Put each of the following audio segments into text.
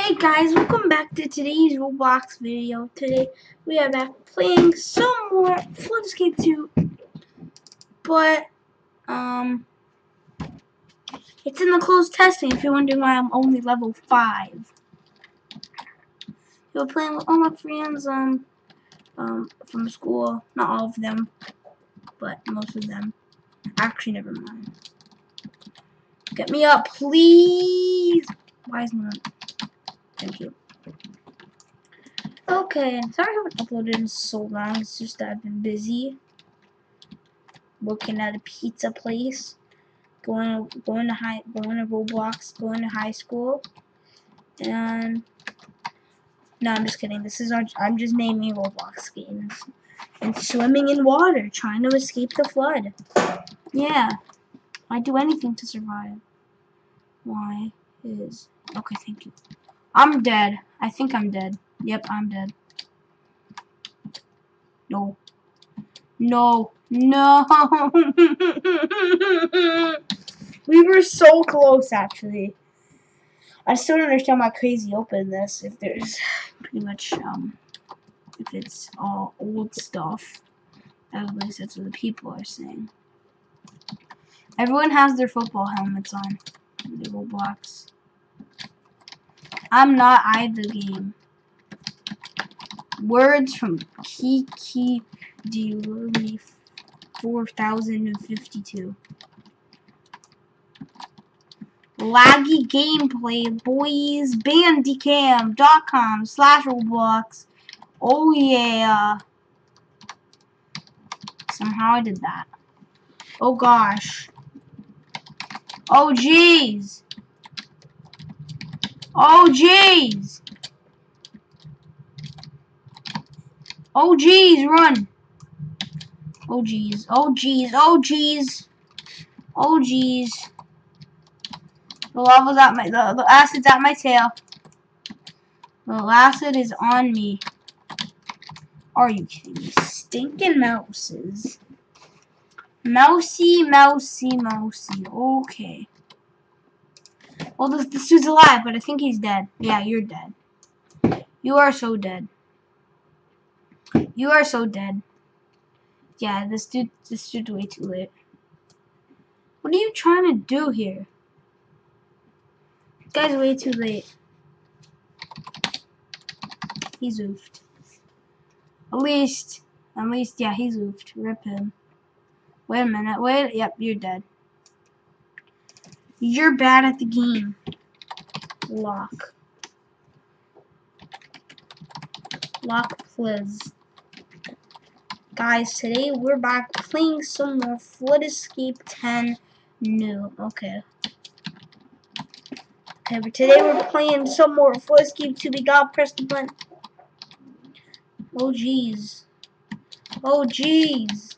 Hey guys, welcome back to today's Roblox video. Today we are back playing some more Floodscape 2, but it's in the closed testing if you're wondering why I'm only level 5. We're playing with all my friends from school. Not all of them, but most of them. Actually, never mind. Get me up, please! Why isn't it? Thank you. Okay, sorry I haven't uploaded in so long. It's just that I've been busy working at a pizza place, going to Roblox, going to high school, and no, I'm just kidding. I'm just naming Roblox games, and swimming in water, trying to escape the flood. Yeah, I'd do anything to survive. Okay? Thank you. I'm dead. I think I'm dead. Yep, I'm dead. No. No. No. We were so close, actually. I still don't understand why Crazy opened this if there's pretty much, if it's all old stuff. At least that's what the people are saying. Everyone has their football helmets on. The Roblox. I'm not the game. Words from Kiki Diori 4052. Laggy gameplay, boys. Bandicam.com/Roblox. Oh yeah. Somehow I did that. Oh gosh. Oh jeez. Oh jeez. Oh jeez, run. Oh jeez. Oh jeez. Oh jeez. Oh jeez. The lava's at my the acid's at my tail. The acid is on me. Are you kidding me? Stinking mouses. Mousy, mousy, mousy. Okay. Well, this dude's alive, but I think he's dead. Yeah, you're dead. You are so dead. You are so dead. Yeah, this dude's way too late. What are you trying to do here? This guy's way too late. He's oofed. At least, yeah, he's oofed. Rip him. Wait a minute. Wait. Yep, you're dead. You're bad at the game. Lock, please. Guys, today we're back playing some more Flood Escape 10 new. Okay, but today we're playing some more Flood Escape 2. We gotta press the button. Oh jeez. Oh jeez.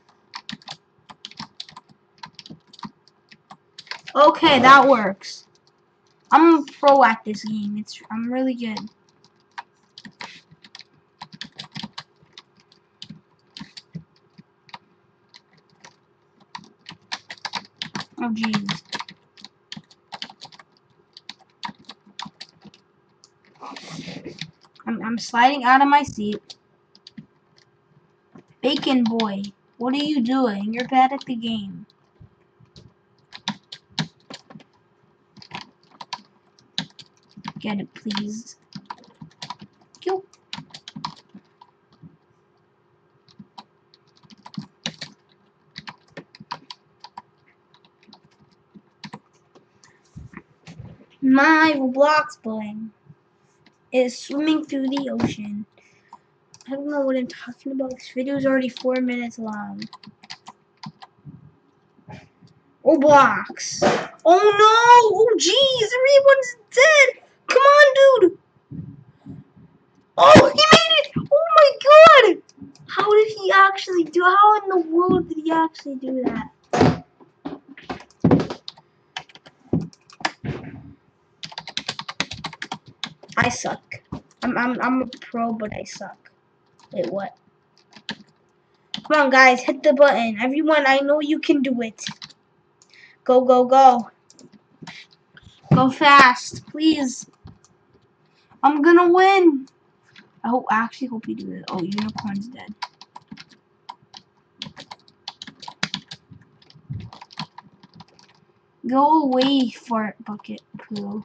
Okay, that works. I'm a pro at this game. I'm really good. Oh jeez. I'm sliding out of my seat. Bacon boy, what are you doing? You're bad at the game. Get it, please. Yo. My Roblox boy is swimming through the ocean. I don't know what I'm talking about. This video is already 4 minutes long. Roblox. Oh no! Oh jeez, everyone's dead! Come on, dude! Oh, he made it! Oh my god! How did he actually do? How in the world did he actually do that? I suck. I'm a pro, but I suck. Wait, what? Come on, guys, hit the button. Everyone, I know you can do it. Go, go, go. Go fast, please. I'm gonna win. I actually hope you do it. Oh, unicorn's dead. Go away, fart bucket poo.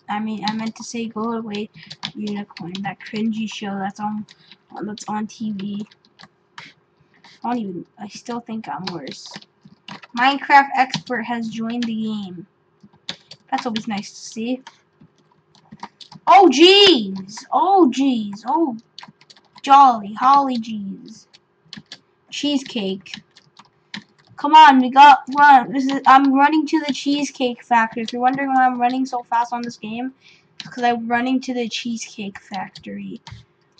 I meant to say go away, unicorn. That cringy show that's on TV. I still think I'm worse. Minecraft expert has joined the game. That's always nice to see. Oh jeez! Oh jeez! Oh jolly, holly jeez. Cheesecake. Come on, we got run. I'm running to the Cheesecake Factory. If you're wondering why I'm running so fast on this game, it's because I'm running to the Cheesecake Factory.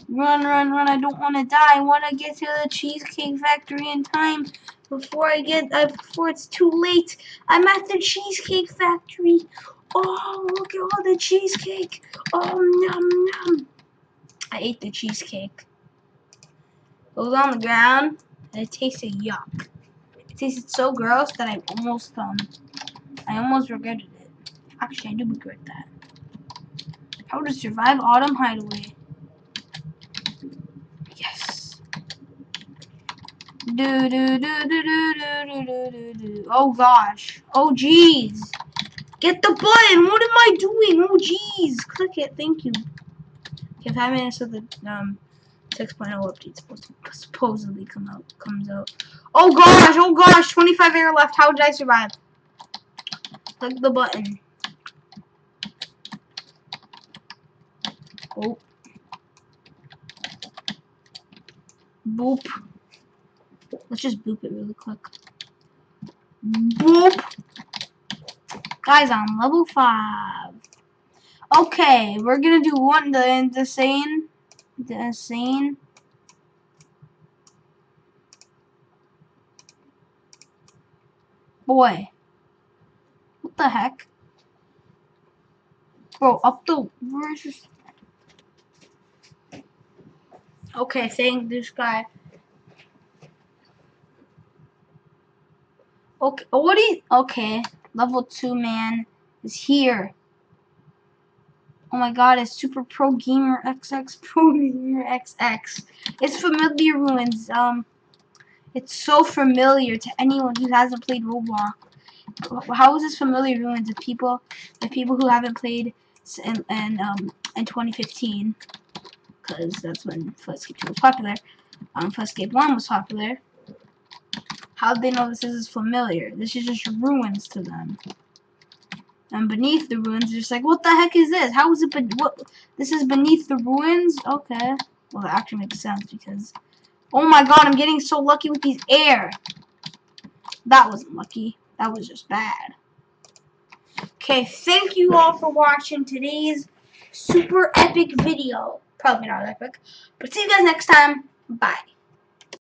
Run, run, run! I don't want to die. I want to get to the Cheesecake Factory in time before it's too late. I'm at the Cheesecake Factory. Oh, look at all the cheesecake. Oh, num num. I ate the cheesecake. It was on the ground, and it tasted yuck. It tasted so gross that I almost regretted it. Actually, I do regret that. How to survive autumn hideaway. Yes. Do do do do do do do do do. Oh gosh. Oh jeez. Get the button. What am I doing? Oh jeez. Click it. Thank you. Okay, 5 minutes of the 6.0 update supposedly comes out. Oh gosh. Oh gosh. 25 air left. How did I survive? Click the button. Oh. Boop. Let's just boop it really quick. Boop. Guys, I'm level 5. Okay, we're gonna do the insane. Boy. What the heck? Bro, where's this? Okay, thank this guy. Okay, okay, level 2 man is here. Oh my god, it's Super Pro Gamer XX, Pro Gamer XX. It's Familiar Ruins. It's so familiar to anyone who hasn't played Roblox. How is this Familiar Ruins if people who haven't played in 2015, because that's when Fuzzcape 2 was popular. Fuzzcape 1 was popular. How do they know this is familiar? This is just ruins to them. And beneath the ruins, they're just like, what the heck is this? How is it? This is beneath the ruins? Okay. Well, that actually makes sense because, oh my god, I'm getting so lucky with these air. That wasn't lucky. That was just bad. Okay, thank you all for watching today's super epic video. Probably not epic, but see you guys next time. Bye.